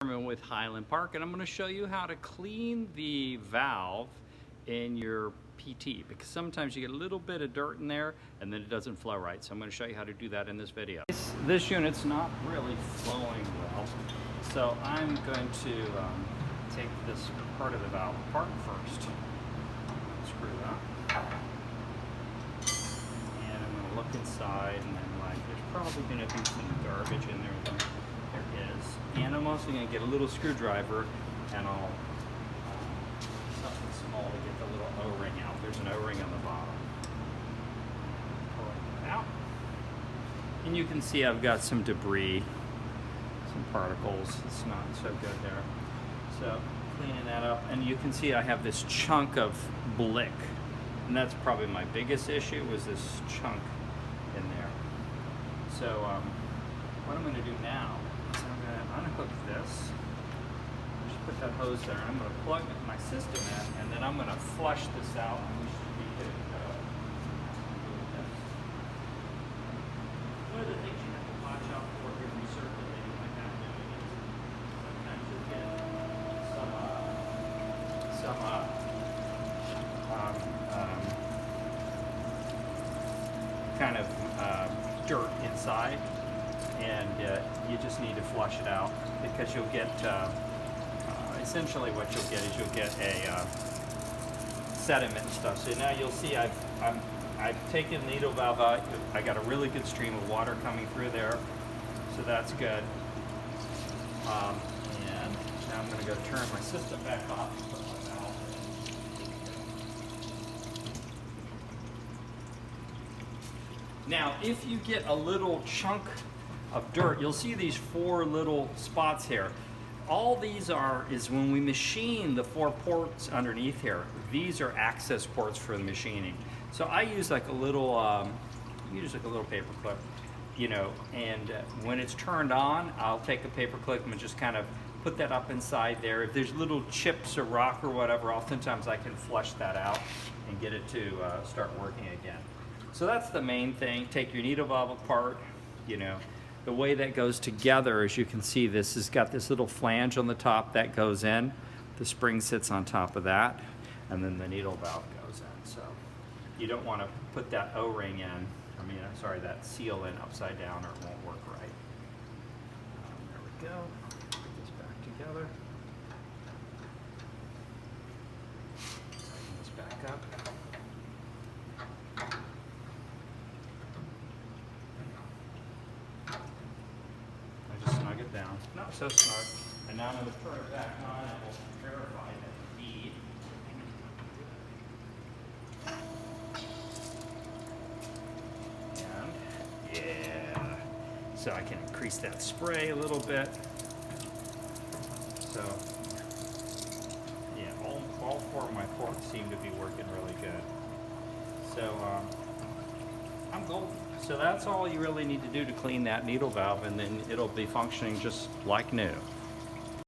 Sherman with Highland Park, and I'm going to show you how to clean the valve in your PT, because sometimes you get a little bit of dirt in there and then it doesn't flow right. So I'm going to show you how to do that in this video. This unit's not really flowing well, so I'm going to take this part of the valve apart first. Screw it up. And I'm going to look inside, and then there's probably going to be some garbage in there. There is. And I'm also going to get a little screwdriver, and I'll something small to get the little O-ring out. There's an O-ring on the bottom. Pull it out. And you can see I've got some debris, some particles. It's not so good there. So cleaning that up, and you can see I have this chunk of blick, and that's probably my biggest issue, was this chunk in there. So what I'm going to do now is I'm going to unhook this. Just put that hose there, and I'm going to plug my system in, and then I'm going to flush this out, and we should be good to go. One of the things you have to watch out for here recirculating like that doing is sometimes you'll get kind of dirt inside, and you just need to flush it out, because you'll get essentially what you'll get is you'll get a sediment and stuff. So now you'll see I've taken the needle valve out. I got a really good stream of water coming through there, so that's good. And now I'm going to go turn my system back off and put my valve in. Now, if you get a little chunk of dirt, you'll see these 4 little spots here. All these is when we machine the 4 ports underneath here. These are access ports for the machining. So I use like a little, paper clip, you know, and when it's turned on, I'll take a paper clip and just kind of put that up inside there. If there's little chips or rock or whatever, oftentimes I can flush that out and get it to start working again. So that's the main thing. Take your needle valve apart, you know. The way that goes together, as you can see, this has got this little flange on the top that goes in. The spring sits on top of that, and then the needle valve goes in. So you don't want to put that O-ring in, that seal in upside down, or it won't work right. There we go. Put this back together. Tighten this back up. Snug it down. Not so snug. And now I'm going to turn it back on, and we'll verify that indeed. And yeah. So I can increase that spray a little bit. So yeah, all 4 of my ports seem to be working really good. So I'm golden. So that's all you really need to do to clean that needle valve, and then it'll be functioning just like new.